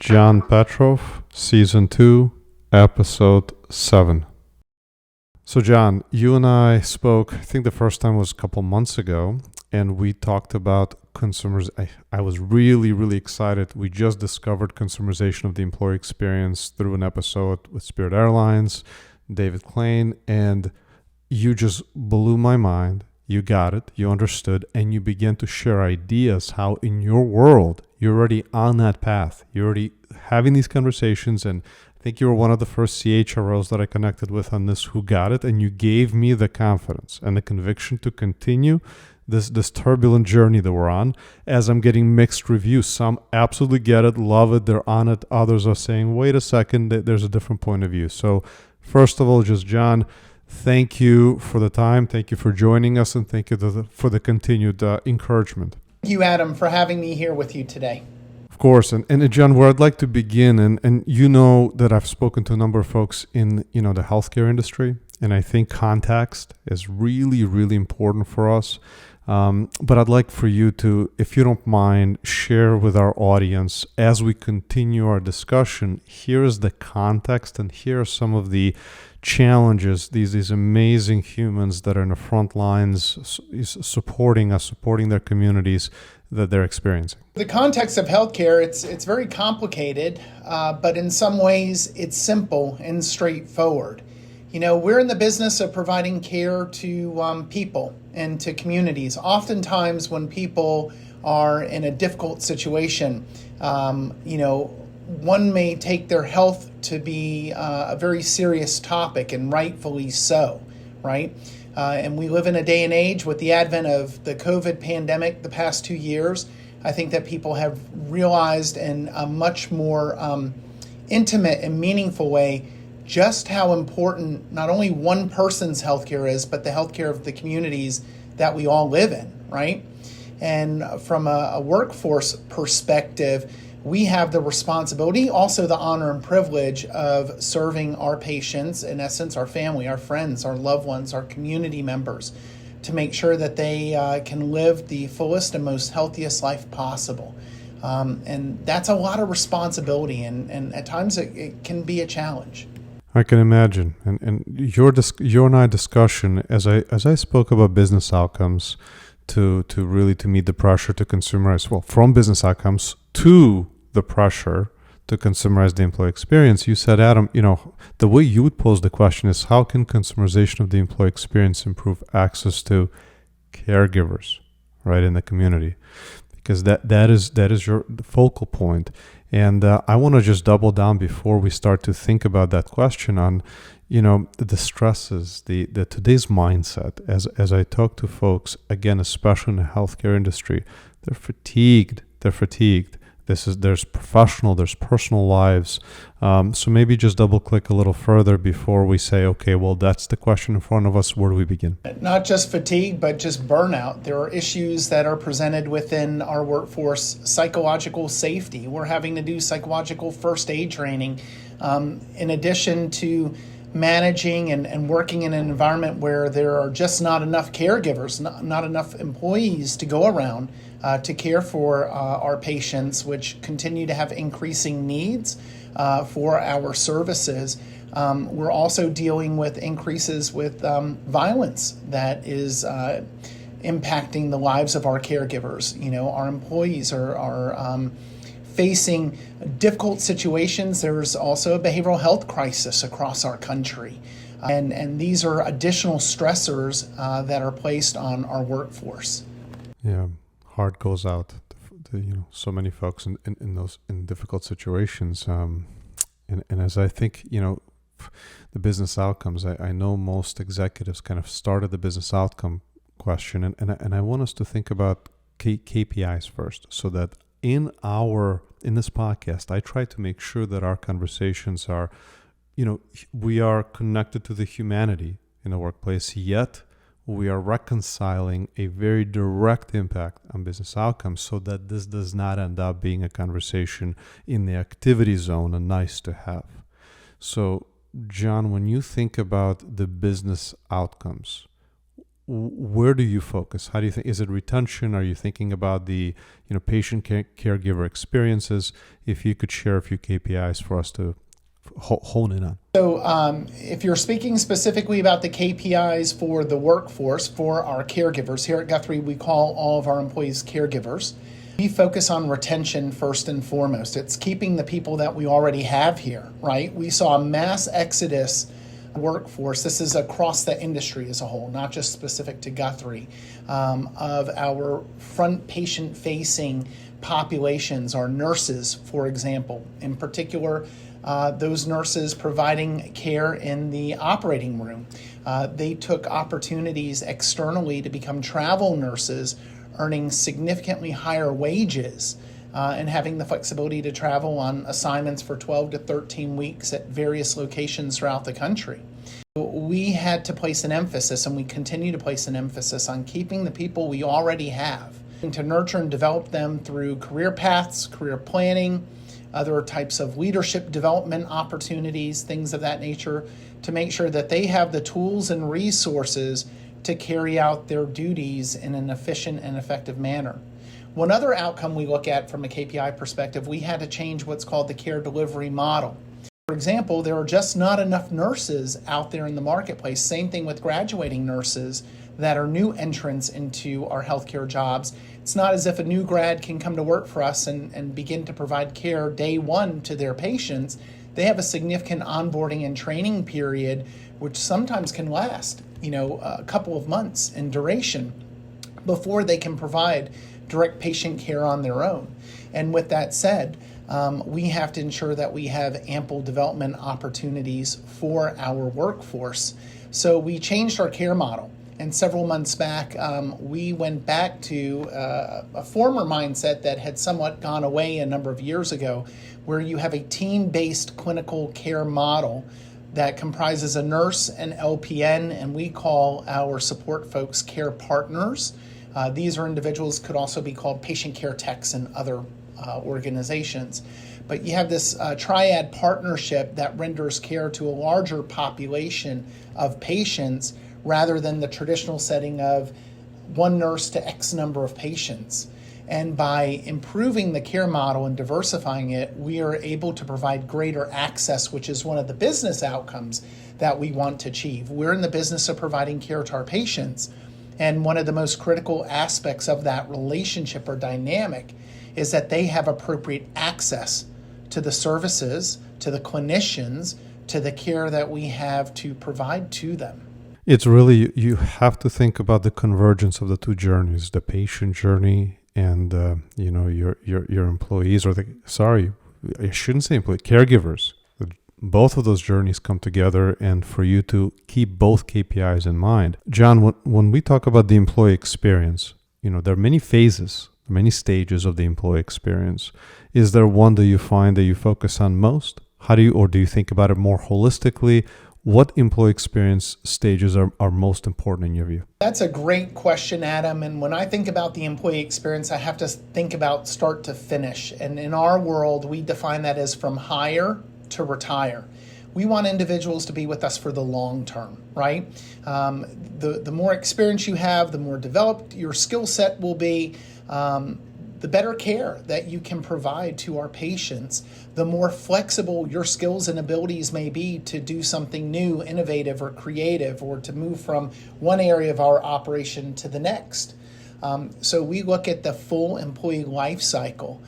John Petrov, Season 2, Episode 7. So John, you and I spoke, I think the first time was a couple months ago, and we talked about consumers. I was really excited. We just discovered consumerization of the employee experience through an episode with Spirit Airlines, David Klein, and you just blew my mind. You got it, you understood, and you began to share ideas how in your world, you're already on that path. You're already having these conversations, and I think you were one of the first CHROs that I connected with on this who got it, and you gave me the confidence and the conviction to continue this turbulent journey that we're on, as I'm getting mixed reviews. Some absolutely get it, love it, they're on it. Others are saying, wait a second, there's a different point of view. So first of all, just John, thank you for the time. Thank you for joining us, and thank you for the continued encouragement. Thank you, Adam, for having me here with you today. Of course. And John, where I'd like to begin, and you know that I've spoken to a number of folks in the healthcare industry, and I think context is really important for us. But I'd like for you to, if you don't mind, share with our audience as we continue our discussion. Here is the context, and here are some of the challenges these amazing humans that are in the front lines supporting us, supporting their communities, that they're experiencing. The context of healthcare, it's very complicated, but in some ways it's simple and straightforward. We're in the business of providing care to people and to communities. Oftentimes when people are in a difficult situation, one may take their health to be a very serious topic, and rightfully so, right? And we live in a day and age with the advent of the COVID pandemic the past 2 years. I think that people have realized in a much more intimate and meaningful way just how important not only one person's healthcare is, but the healthcare of the communities that we all live in, right? And from a workforce perspective, we have the responsibility, also the honor and privilege of serving our patients, in essence, our family, our friends, our loved ones, our community members, to make sure that they can live the fullest and most healthiest life possible. And that's a lot of responsibility, and at times it can be a challenge. I can imagine. And your and I discussion, as I spoke about business outcomes, to meet the pressure to consumerize, from business outcomes to the pressure to consumerize the employee experience, you said, Adam, the way you would pose the question is, how can consumerization of the employee experience improve access to caregivers, right, in the community? Because that is your focal point. And I want to just double down before we start to think about that question on, the stresses, the today's mindset. As I talk to folks, again, especially in the healthcare industry, they're fatigued. There's professional, there's personal lives. So maybe just double click a little further before we say, okay, well, that's the question in front of us. Where do we begin? Not just fatigue, but just burnout. There are issues that are presented within our workforce. Psychological safety. We're having to do psychological first aid training. In addition to managing and working in an environment where there are just not enough caregivers, not enough employees to go around to care for our patients, which continue to have increasing needs for our services. We're also dealing with increases with violence that is impacting the lives of our caregivers. Our employees are facing difficult situations. There's also a behavioral health crisis across our country. And these are additional stressors that are placed on our workforce. Yeah, heart goes out to so many folks in difficult situations. And as I think, the business outcomes, I know most executives kind of started the business outcome question. And I want us to think about KPIs first, so that in this podcast, I try to make sure that our conversations are, we are connected to the humanity in the workplace, yet we are reconciling a very direct impact on business outcomes, so that this does not end up being a conversation in the activity zone, and nice to have. So, John, when you think about the business outcomes, where do you focus? How do you think? Is it retention? Are you thinking about the patient caregiver experiences? If you could share a few KPIs for us to hone in on. So if you're speaking specifically about the KPIs for the workforce, for our caregivers, here at Guthrie we call all of our employees caregivers. We focus on retention first and foremost. It's keeping the people that we already have here, right? We saw a mass exodus workforce. This is across the industry as a whole, not just specific to Guthrie, of our front patient-facing populations, our nurses, for example. In particular, those nurses providing care in the operating room. They took opportunities externally to become travel nurses, earning significantly higher wages and having the flexibility to travel on assignments for 12 to 13 weeks at various locations throughout the country. We had to place an emphasis, and we continue to place an emphasis, on keeping the people we already have and to nurture and develop them through career paths, career planning, other types of leadership development opportunities, things of that nature, to make sure that they have the tools and resources to carry out their duties in an efficient and effective manner. One other outcome we look at from a KPI perspective, we had to change what's called the care delivery model. For example, there are just not enough nurses out there in the marketplace. Same thing with graduating nurses that are new entrants into our healthcare jobs. It's not as if a new grad can come to work for us and begin to provide care day one to their patients. They have a significant onboarding and training period, which sometimes can last, a couple of months in duration before they can provide direct patient care on their own. And with that said, we have to ensure that we have ample development opportunities for our workforce. So we changed our care model. And several months back, we went back to a former mindset that had somewhat gone away a number of years ago, where you have a team-based clinical care model that comprises a nurse, an LPN, and we call our support folks care partners. These are individuals, could also be called patient care techs in other organizations. But you have this triad partnership that renders care to a larger population of patients rather than the traditional setting of one nurse to X number of patients. And by improving the care model and diversifying it, we are able to provide greater access, which is one of the business outcomes that we want to achieve. We're in the business of providing care to our patients. And one of the most critical aspects of that relationship or dynamic is that they have appropriate access to the services, to the clinicians, to the care that we have to provide to them. It's really, you have to think about the convergence of the two journeys, the patient journey and your employees, or I shouldn't say employees, caregivers. Both of those journeys come together, and for you to keep both KPIs in mind. John, when we talk about the employee experience, there are many phases, many stages of the employee experience. Is there one that you find that you focus on most? Do you think about it more holistically? What employee experience stages are most important in your view? That's a great question, Adam. And when I think about the employee experience, I have to think about start to finish. And in our world, we define that as from hire to retire. We want individuals to be with us for the long term, right? The more experience you have, the more developed your skill set will be, the better care that you can provide to our patients, the more flexible your skills and abilities may be to do something new, innovative, or creative, or to move from one area of our operation to the next. So we look at the full employee life cycle.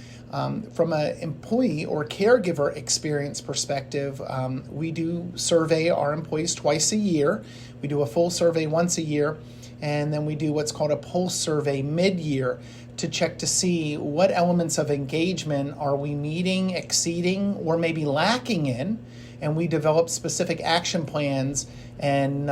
From an employee or caregiver experience perspective, we do survey our employees twice a year. We do a full survey once a year, and then we do what's called a pulse survey mid-year to check to see what elements of engagement are we meeting, exceeding, or maybe lacking in, and we develop specific action plans, and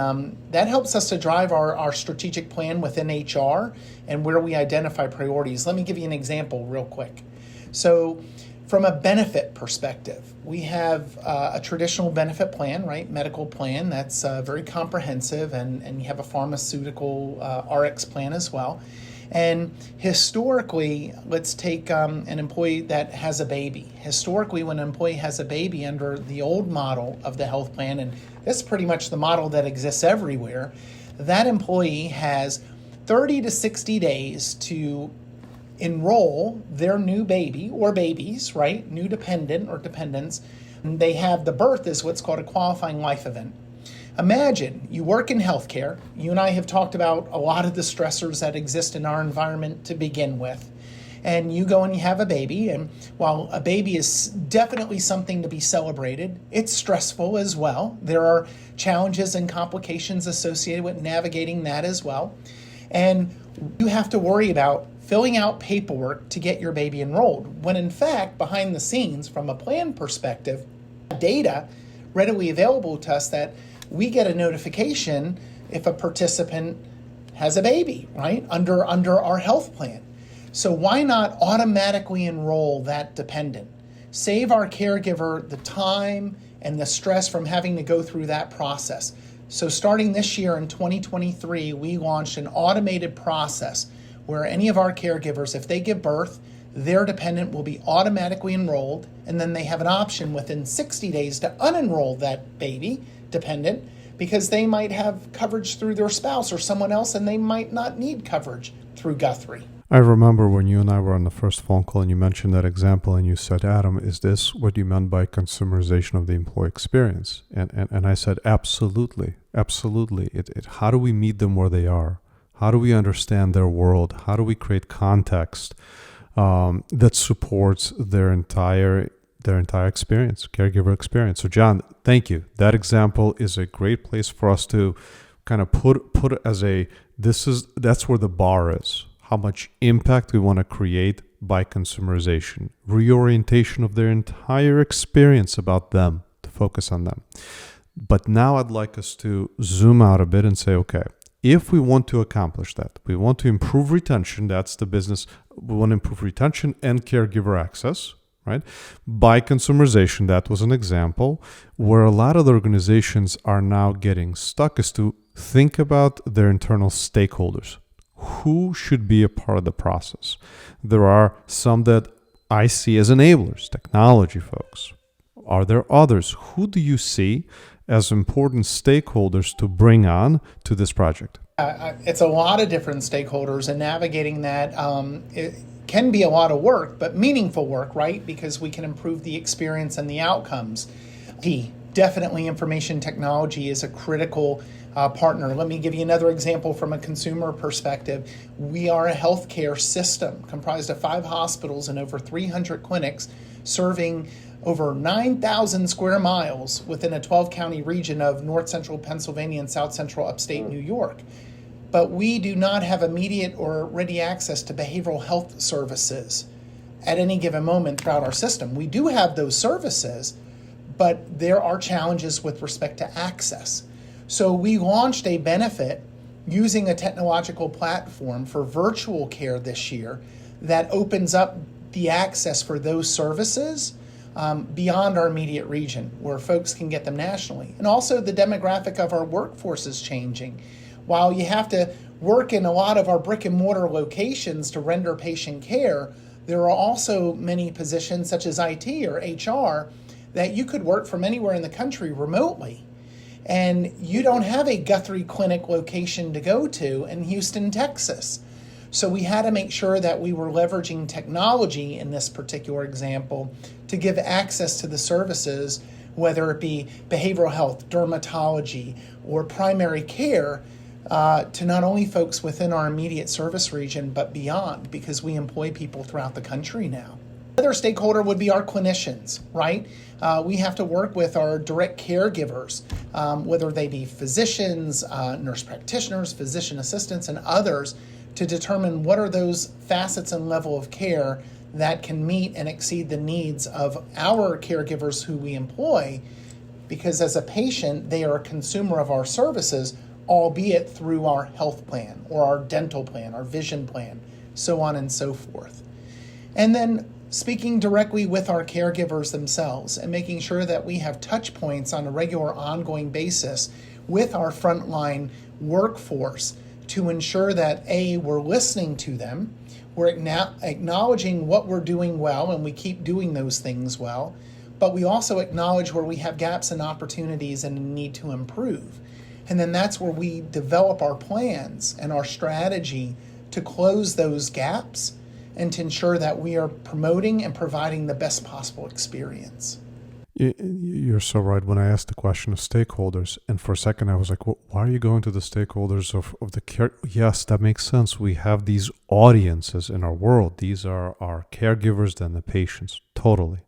that helps us to drive our strategic plan within HR and where we identify priorities. Let me give you an example real quick. So from a benefit perspective, we have a traditional benefit plan, right? Medical plan that's very comprehensive, and you have a pharmaceutical RX plan as well. And historically, let's take an employee that has a baby. Historically, when an employee has a baby under the old model of the health plan, and that's pretty much the model that exists everywhere, that employee has 30 to 60 days to enroll their new baby or babies, right? New dependent or dependents. They have the birth is what's called a qualifying life event. Imagine you work in healthcare. You and I have talked about a lot of the stressors that exist in our environment to begin with. And you go and you have a baby, and while a baby is definitely something to be celebrated, it's stressful as well. There are challenges and complications associated with navigating that as well. And you have to worry about filling out paperwork to get your baby enrolled, when in fact, behind the scenes, from a plan perspective, data readily available to us that we get a notification if a participant has a baby, right, under our health plan. So why not automatically enroll that dependent? Save our caregiver the time and the stress from having to go through that process. So starting this year in 2023, we launched an automated process where any of our caregivers, if they give birth, their dependent will be automatically enrolled, and then they have an option within 60 days to unenroll that baby dependent because they might have coverage through their spouse or someone else, and they might not need coverage through Guthrie. I remember when you and I were on the first phone call and you mentioned that example and you said, Adam, is this what you meant by consumerization of the employee experience? And I said, absolutely, absolutely. How do we meet them where they are? How do we understand their world? How do we create context that supports their entire experience, caregiver experience? So John, thank you. That example is a great place for us to kind of put it as that's where the bar is. How much impact we want to create by consumerization, reorientation of their entire experience about them, to focus on them. But now I'd like us to zoom out a bit and say, okay, if we want to accomplish that, we want to improve retention, that's the business, we want to improve retention and caregiver access, right? By consumerization, that was an example. Where a lot of the organizations are now getting stuck is to think about their internal stakeholders. Who should be a part of the process? There are some that I see as enablers, technology folks. Are there others? Who do you see as important stakeholders to bring on to this project? It's a lot of different stakeholders, and navigating that it can be a lot of work, but meaningful work, right? Because we can improve the experience and the outcomes. Definitely information technology is a critical partner. Let me give you another example from a consumer perspective. We are a healthcare system comprised of 5 hospitals and over 300 clinics serving over 9,000 square miles within a 12-county region of north central Pennsylvania and south central upstate New York. But we do not have immediate or ready access to behavioral health services at any given moment throughout our system. We do have those services, but there are challenges with respect to access. So we launched a benefit using a technological platform for virtual care this year that opens up the access for those services beyond our immediate region, where folks can get them nationally. And also the demographic of our workforce is changing. While you have to work in a lot of our brick and mortar locations to render patient care, there are also many positions such as IT or HR that you could work from anywhere in the country remotely. And you don't have a Guthrie clinic location to go to in Houston, Texas. So we had to make sure that we were leveraging technology in this particular example to give access to the services, whether it be behavioral health, dermatology, or primary care, to not only folks within our immediate service region, but beyond, because we employ people throughout the country now. Another stakeholder would be our clinicians, right? We have to work with our direct caregivers, whether they be physicians, nurse practitioners, physician assistants, and others, to determine what are those facets and level of care that can meet and exceed the needs of our caregivers who we employ, because as a patient, they are a consumer of our services, albeit through our health plan or our dental plan, our vision plan, so on and so forth. And then speaking directly with our caregivers themselves and making sure that we have touch points on a regular ongoing basis with our frontline workforce to ensure that A, we're listening to them, we're acknowledging what we're doing well, and we keep doing those things well, but we also acknowledge where we have gaps and opportunities and need to improve. And then that's where we develop our plans and our strategy to close those gaps and to ensure that we are promoting and providing the best possible experience. You're so right. When I asked the question of stakeholders, and for a second I was like, well, why are you going to the stakeholders of the care? Yes, that makes sense. We have these audiences in our world. These are our caregivers, then the patients. Totally.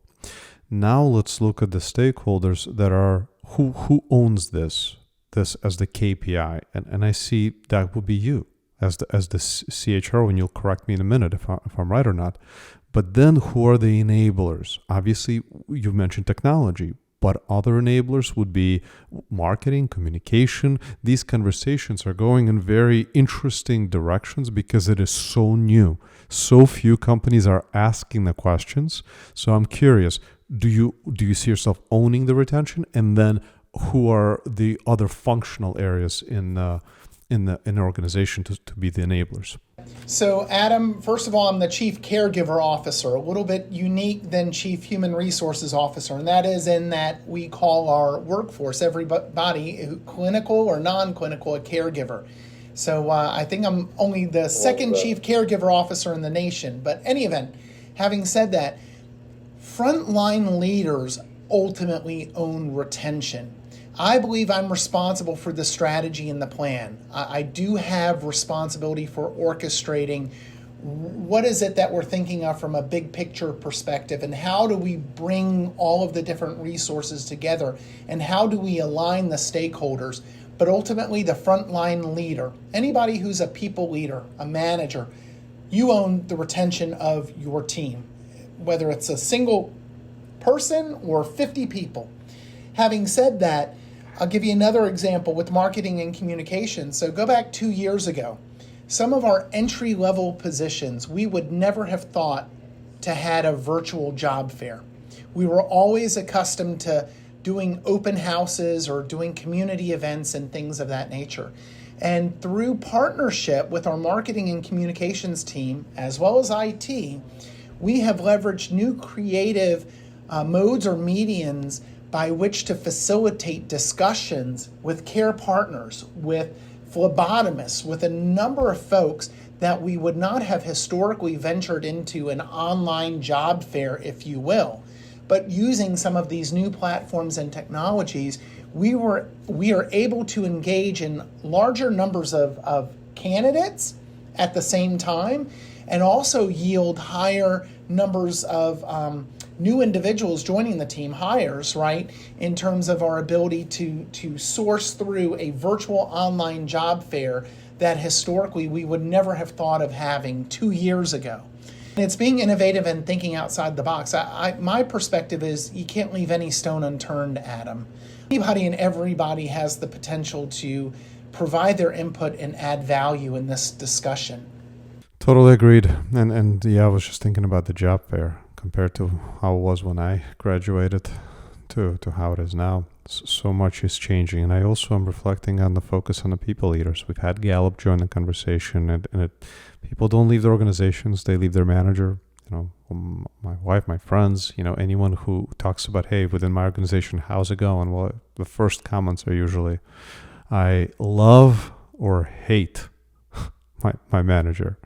Now let's look at the stakeholders that are, who owns this as the KPI. And I see that would be you as the CHRO, and you'll correct me in a minute if I'm right or not. But then who are the enablers? Obviously, you've mentioned technology, but other enablers would be marketing, communication. These conversations are going in very interesting directions because it is so new. So few companies are asking the questions. So I'm curious, do you see yourself owning the retention? And then who are the other functional areas in the organization to be the enablers? So, Adam, first of all, I'm the Chief Caregiver Officer, a little bit unique than Chief Human Resources Officer, and that is in that we call our workforce, everybody, clinical or non-clinical, a caregiver. So I think I'm only the second Chief Caregiver Officer in the nation. But any event, having said that, frontline leaders ultimately own retention. I believe I'm responsible for the strategy and the plan. I do have responsibility for orchestrating what is it that we're thinking of from a big picture perspective, and how do we bring all of the different resources together, and how do we align the stakeholders. But ultimately, the frontline leader, anybody who's a people leader, a manager, you own the retention of your team, whether it's a single person or 50 people. Having said that, I'll give you another example with marketing and communication. So go back 2 years ago. Some of our entry-level positions, we would never have thought to had a virtual job fair. We were always accustomed to doing open houses or doing community events and things of that nature. And through partnership with our marketing and communications team, as well as IT, we have leveraged new creative modes or mediums by which to facilitate discussions with care partners, with phlebotomists, with a number of folks that we would not have historically ventured into an online job fair, if you will. But using some of these new platforms and technologies, we are able to engage in larger numbers of candidates at the same time, and also yield higher numbers of new individuals joining the team, hires, right, in terms of our ability to source through a virtual online job fair that historically we would never have thought of having 2 years ago. And it's being innovative and thinking outside the box. My perspective is you can't leave any stone unturned, Adam. Anybody and everybody has the potential to provide their input and add value in this discussion. Totally agreed. And yeah, I was just thinking about the job fair compared to how it was when I graduated to how it is now. So much is changing. And I also am reflecting on the focus on the people leaders. We've had Gallup join the conversation, and people don't leave their organizations, they leave their manager. My wife, my friends, anyone who talks about, hey, within my organization, how's it going? Well, the first comments are usually, I love or hate my manager.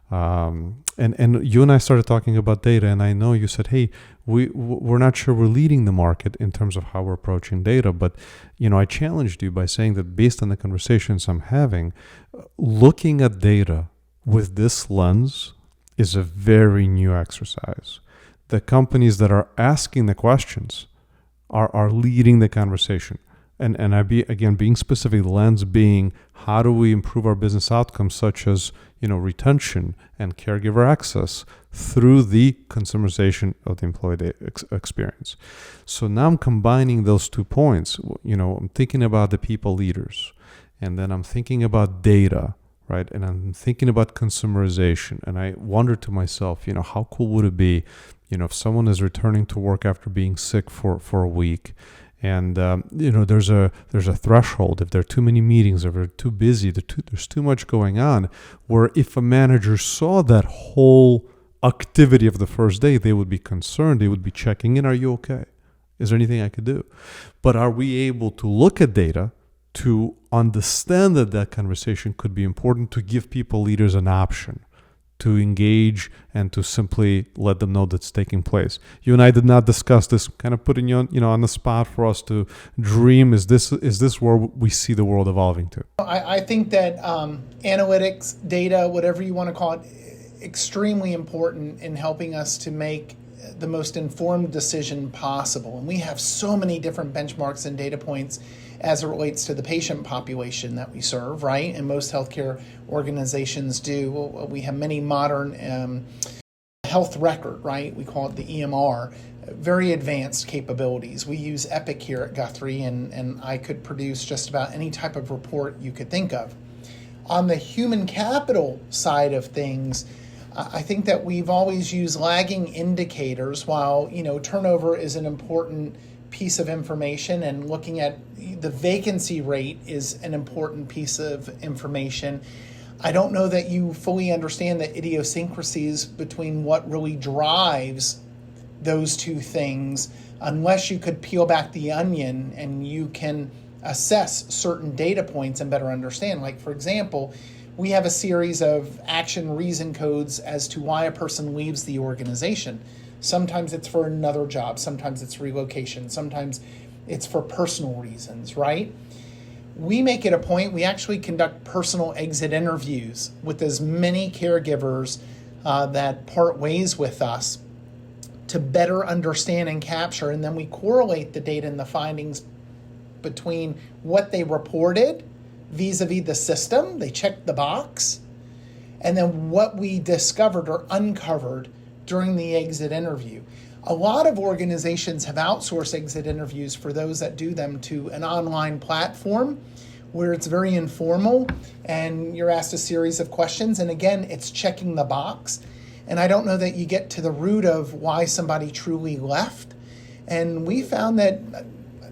And you and I started talking about data, and I know you said, hey, we're not sure we're leading the market in terms of how we're approaching data, but I challenged you by saying that based on the conversations I'm having, looking at data with this lens is a very new exercise. The companies that are asking the questions are leading the conversation. And being specific, the lens being, how do we improve our business outcomes, such as retention and caregiver access through the consumerization of the employee experience. So now I'm combining those 2 points. I'm thinking about the people leaders, and then I'm thinking about data, right? And I'm thinking about consumerization. And I wonder to myself, how cool would it be, if someone is returning to work after being sick for a week, and there's a threshold. If there are too many meetings, if they're too busy, there's too much going on, where if a manager saw that whole activity of the first day, they would be concerned. They would be checking in. Are you okay? Is there anything I could do? But are we able to look at data to understand that conversation could be important, to give people, leaders, an option to engage and to simply let them know that's taking place. You and I did not discuss this, kind of putting you on the spot for us to dream. Is this where we see the world evolving to? I think that analytics, data, whatever you want to call it, extremely important in helping us to make the most informed decision possible. And we have so many different benchmarks and data points as it relates to the patient population that we serve, right? And most healthcare organizations do. We have many modern health record, right? We call it the EMR, very advanced capabilities. We use Epic here at Guthrie, and I could produce just about any type of report you could think of. On the human capital side of things, I think that we've always used lagging indicators. While turnover is an important piece of information, and looking at the vacancy rate is an important piece of information, I don't know that you fully understand the idiosyncrasies between what really drives those two things unless you could peel back the onion and you can assess certain data points and better understand. Like, for example, we have a series of action reason codes as to why a person leaves the organization. Sometimes it's for another job, sometimes it's relocation, sometimes it's for personal reasons, right? We make it a point, we actually conduct personal exit interviews with as many caregivers that part ways with us to better understand and capture, and then we correlate the data and the findings between what they reported vis-a-vis the system, they checked the box, and then what we discovered or uncovered during the exit interview. A lot of organizations have outsourced exit interviews for those that do them to an online platform where it's very informal and you're asked a series of questions, and again, it's checking the box. And I don't know that you get to the root of why somebody truly left. And we found that,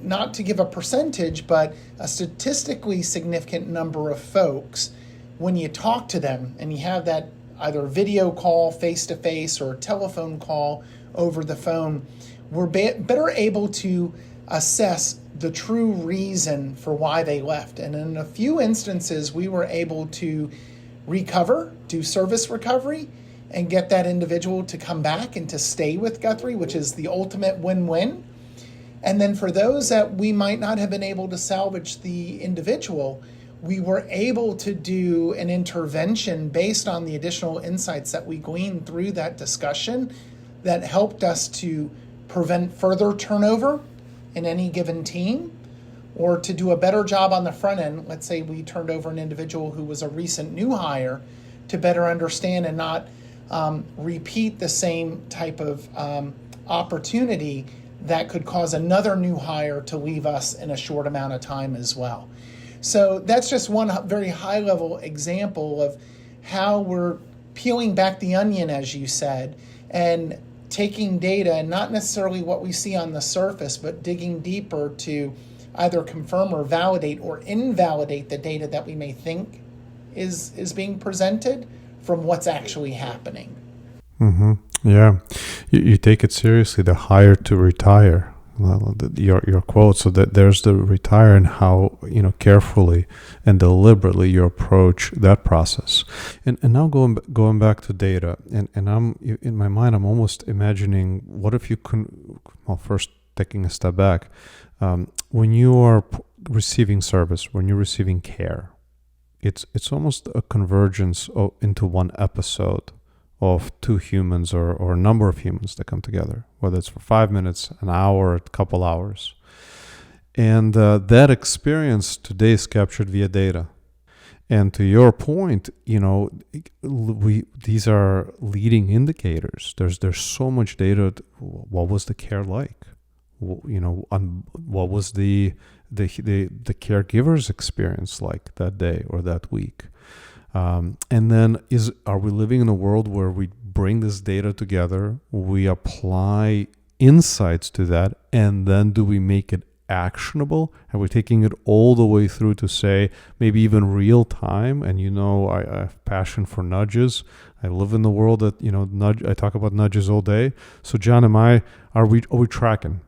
not to give a percentage, but a statistically significant number of folks, when you talk to them and you have that either video call face-to-face or telephone call over the phone, we're better able to assess the true reason for why they left. And in a few instances, we were able to recover, do service recovery, and get that individual to come back and to stay with Guthrie, which is the ultimate win-win. And then for those that we might not have been able to salvage the individual, we were able to do an intervention based on the additional insights that we gleaned through that discussion that helped us to prevent further turnover in any given team, or to do a better job on the front end. Let's say we turned over an individual who was a recent new hire, to better understand and not repeat the same type of opportunity that could cause another new hire to leave us in a short amount of time as well. So that's just one very high level example of how we're peeling back the onion, as you said, and taking data, and not necessarily what we see on the surface, but digging deeper to either confirm or validate or invalidate the data that we may think is being presented from what's actually happening. Mm-hmm. Yeah, you take it seriously. The hire to retire, your quote. So that there's the retire, and how carefully and deliberately you approach that process. And now going back to data, and I'm in my mind, I'm almost imagining, what if you can? Well, first taking a step back, when you are receiving service, when you're receiving care, it's almost a convergence into one episode of two humans or a number of humans that come together, whether it's for 5 minutes, an hour, a couple hours. And that experience today is captured via data. And to your point, these are leading indicators. There's so much data. What was the care like? What was the caregiver's experience like that day or that week? And then are we living in a world where we bring this data together, we apply insights to that, and then do we make it actionable? And we're taking it all the way through to say maybe even real time. And I have passion for nudges. I live in the world that I talk about nudges all day. So John, are we tracking?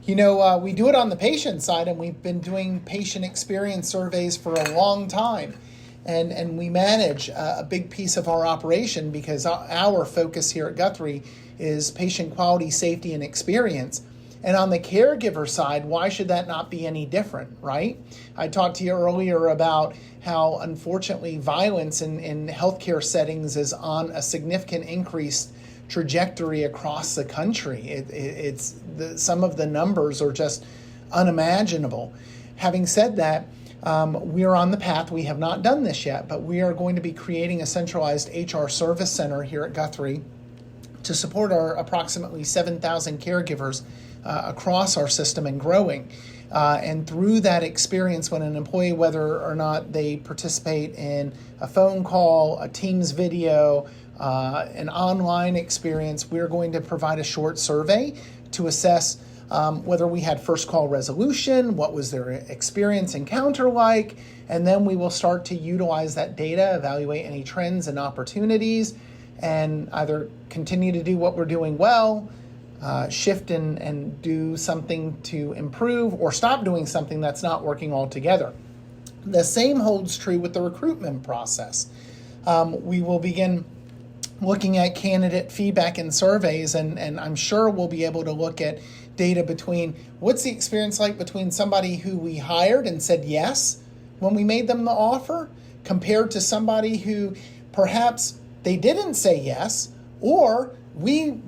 We do it on the patient side, and we've been doing patient experience surveys for a long time. And we manage a big piece of our operation because our focus here at Guthrie is patient quality, safety, and experience. And on the caregiver side, why should that not be any different, right? I talked to you earlier about how, unfortunately, violence in healthcare settings is on a significant increased trajectory across the country. Some of the numbers are just unimaginable. Having said that, we are on the path. We have not done this yet, but we are going to be creating a centralized HR service center here at Guthrie to support our approximately 7,000 caregivers across our system and growing. And through that experience, when an employee, whether or not they participate in a phone call, a Teams video, an online experience, we're going to provide a short survey to assess whether we had first call resolution, what was their experience encounter like, and then we will start to utilize that data, evaluate any trends and opportunities, and either continue to do what we're doing well, shift and do something to improve, or stop doing something that's not working altogether. The same holds true with the recruitment process. We will begin looking at candidate feedback and surveys, and I'm sure we'll be able to look at data between what's the experience like between somebody who we hired and said yes when we made them the offer compared to somebody who perhaps they didn't say yes, or we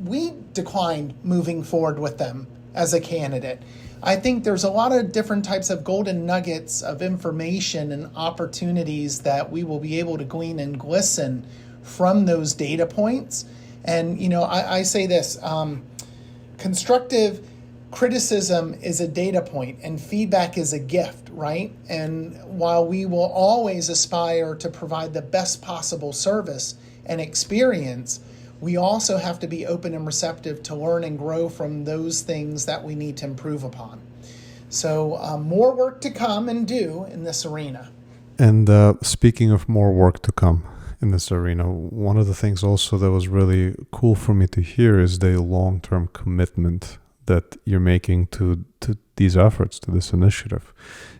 declined moving forward with them as a candidate. I think there's a lot of different types of golden nuggets of information and opportunities that we will be able to glean and glisten from those data points. And, I say this, constructive criticism is a data point and feedback is a gift, right? And while we will always aspire to provide the best possible service and experience, we also have to be open and receptive to learn and grow from those things that we need to improve upon. So more work to come and do in this arena. And speaking of more work to come in this arena, one of the things also that was really cool for me to hear is the long-term commitment that you're making to these efforts, to this initiative.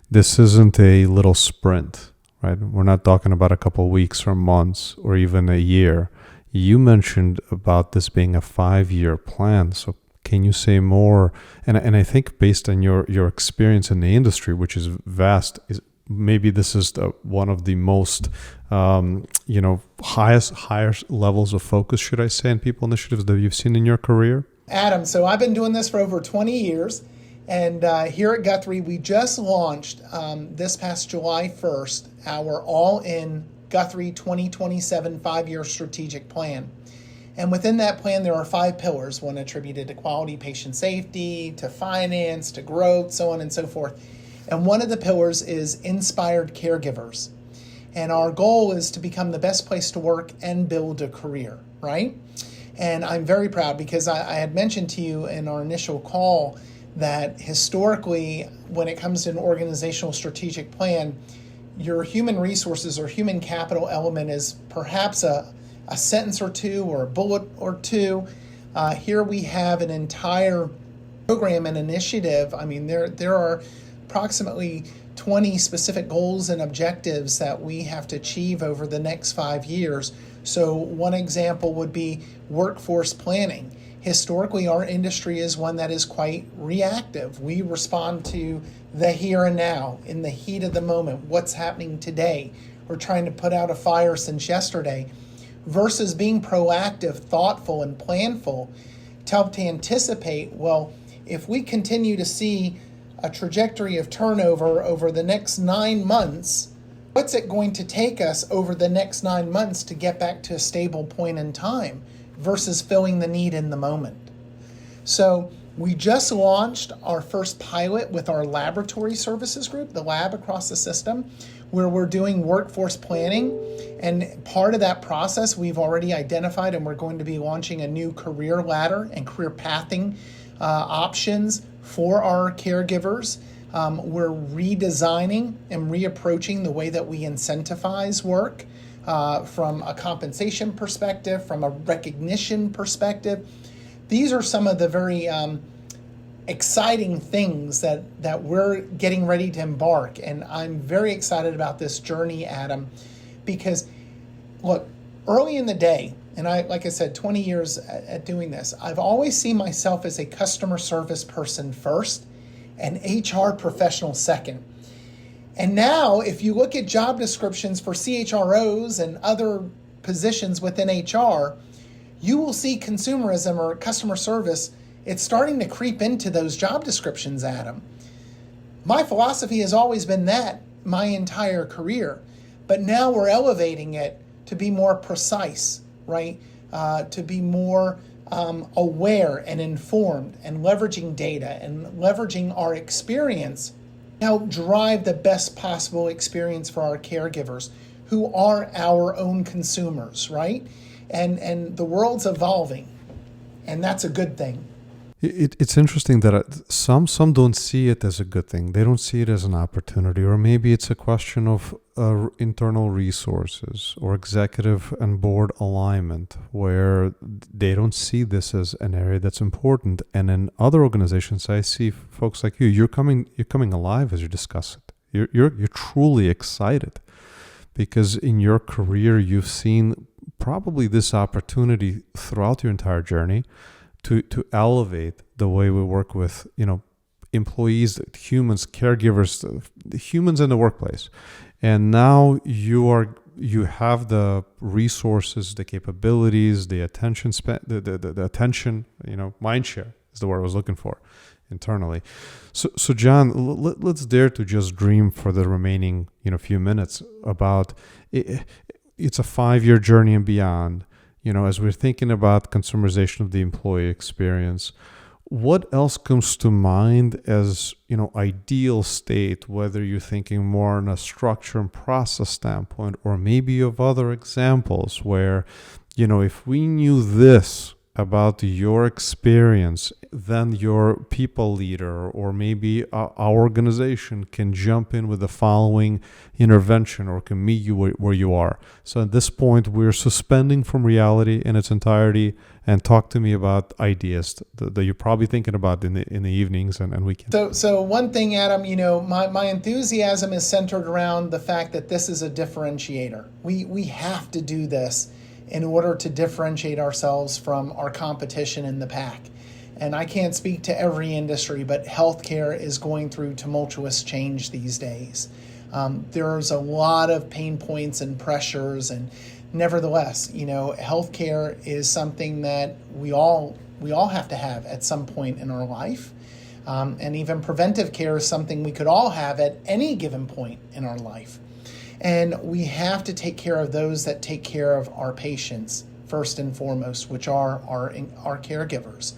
This isn't a little sprint, right? We're not talking about a couple of weeks or months or even a year. You mentioned about this being a 5-year plan. So can you say more? And I think based on your experience in the industry, which is vast, maybe this is one of the most highest levels of focus, should I say, in people initiatives that you've seen in your career? Adam, so I've been doing this for over 20 years, and here at Guthrie, we just launched this past July 1st our all-in Guthrie 2027 5-year strategic plan. And within that plan, there are 5 pillars, one attributed to quality, patient safety, to finance, to growth, so on and so forth. And one of the pillars is inspired caregivers. And our goal is to become the best place to work and build a career, right? And I'm very proud because I had mentioned to you in our initial call that historically, when it comes to an organizational strategic plan, your human resources or human capital element is perhaps a sentence or two or a bullet or two. Here we have an entire program and initiative. I mean, there are approximately 20 specific goals and objectives that we have to achieve over the next 5 years. So one example would be workforce planning. Historically, our industry is one that is quite reactive. We respond to the here and now, in the heat of the moment, what's happening today. We're trying to put out a fire since yesterday, versus being proactive, thoughtful, and planful to help to anticipate, well, if we continue to see a trajectory of turnover over the next 9 months, what's it going to take us over the next 9 months to get back to a stable point in time versus filling the need in the moment? So we just launched our first pilot with our laboratory services group, the lab across the system, where we're doing workforce planning. And part of that process, we've already identified, and we're going to be launching a new career ladder and career pathing options for our caregivers We're redesigning and reapproaching the way that we incentivize work from a compensation perspective, from a recognition perspective. These are some of the very exciting things that we're getting ready to embark. And I'm very excited about this journey, Adam, because look, early in the day, and like I said, 20 years at doing this, I've always seen myself as a customer service person first and HR professional second. And now, if you look at job descriptions for CHROs and other positions within HR, you will see consumerism or customer service. It's starting to creep into those job descriptions, Adam. My philosophy has always been that my entire career, but now we're elevating it to be more precise, right? To be more aware and informed and leveraging data and leveraging our experience to help drive the best possible experience for our caregivers who are our own consumers, right? And the world's evolving, and that's a good thing. It's interesting that some don't see it as a good thing. They don't see it as an opportunity, or maybe it's a question of internal resources or executive and board alignment, where they don't see this as an area that's important. And in other organizations, I see folks like you. You're coming alive as you discuss it. You're truly excited because in your career you've seen probably this opportunity throughout your entire journey to elevate the way we work with, employees, humans, caregivers, the humans in the workplace. And now you have the resources, the capabilities, the attention the attention, mind share is the word I was looking for internally. So John, let's dare to just dream for the remaining, few minutes about it. It's a 5-year journey and beyond. As we're thinking about consumerization of the employee experience, what else comes to mind as, ideal state, whether you're thinking more on a structure and process standpoint, or maybe of other examples where, if we knew this about your experience, then your people leader or maybe our organization can jump in with the following intervention or can meet you where you are. So at this point, we're suspending from reality in its entirety and talk to me about ideas that you're probably thinking about in the evenings and weekends. So one thing, Adam, my enthusiasm is centered around the fact that this is a differentiator. We have to do this in order to differentiate ourselves from our competition in the pack. And I can't speak to every industry, but healthcare is going through tumultuous change these days. There's a lot of pain points and pressures, and nevertheless, healthcare is something that we all have to have at some point in our life. And even preventive care is something we could all have at any given point in our life. And we have to take care of those that take care of our patients first and foremost, which are our caregivers.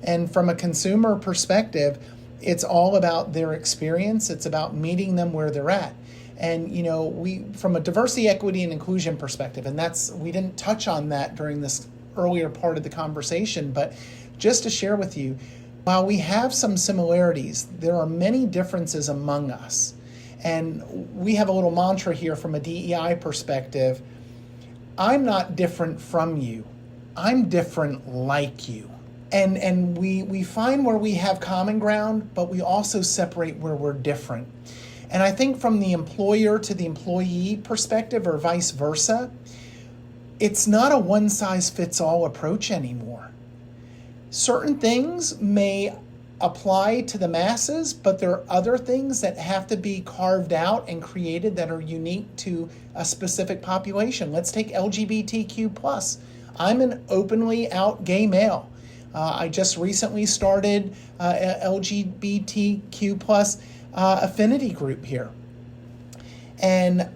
And from a consumer perspective, it's all about their experience. It's about meeting them where they're at. And, we, from a diversity, equity, and inclusion perspective, and we didn't touch on that during this earlier part of the conversation, but just to share with you, while we have some similarities, there are many differences among us. And we have a little mantra here from a DEI perspective. I'm not different from you. I'm different like you. And we find where we have common ground, but we also separate where we're different. And I think from the employer to the employee perspective or vice versa, it's not a one-size-fits-all approach anymore. Certain things may apply to the masses, but there are other things that have to be carved out and created that are unique to a specific population. Let's take LGBTQ+. I'm an openly out gay male. I just recently started LGBTQ+ affinity group here, and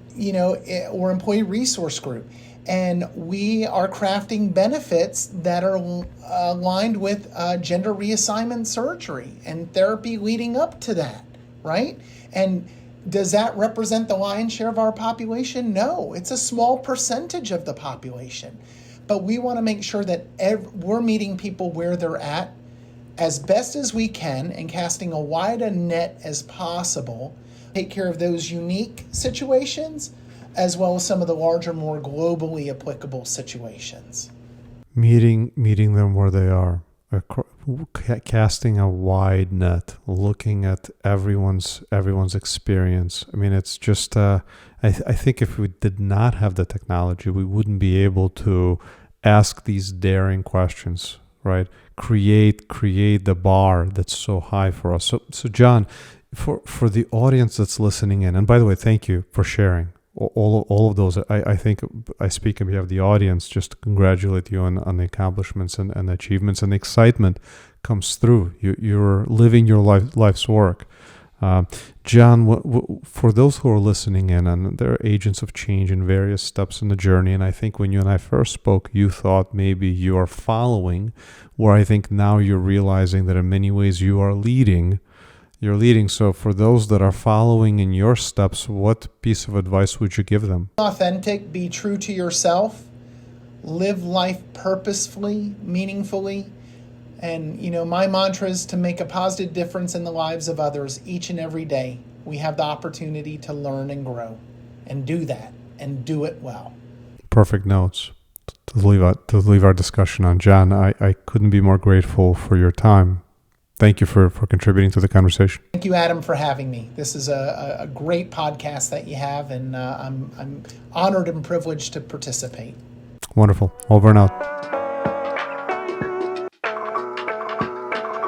or employee resource group. And we are crafting benefits that are aligned with gender reassignment surgery and therapy leading up to that, right? And does that represent the lion's share of our population? No, it's a small percentage of the population. But we want to make sure that we're meeting people where they're at as best as we can and casting a wide a net as possible, take care of those unique situations as well as some of the larger, more globally applicable situations. Meeting them where they are, casting a wide net, looking at everyone's experience. I mean, it's just I think if we did not have the technology, we wouldn't be able to ask these daring questions, right? Create the bar that's so high for us. So John, for the audience that's listening in, and by the way, thank you for sharing all of those. I think I speak on behalf of the audience just to congratulate you on the accomplishments and the achievements, and the excitement comes through. You're living your life's work. John, for those who are listening in, and they're agents of change in various steps in the journey, and I think when you and I first spoke, you thought maybe you are following, where I think now you're realizing that in many ways you are leading. You're leading. So for those that are following in your steps, what piece of advice would you give them? Authentic, be true to yourself, live life purposefully, meaningfully. And, my mantra is to make a positive difference in the lives of others each and every day. We have the opportunity to learn and grow and do that and do it well. Perfect notes to leave our discussion on. John, I couldn't be more grateful for your time. Thank you for contributing to the conversation. Thank you, Adam, for having me. This is a great podcast that you have, and I'm honored and privileged to participate. Wonderful. Over and out.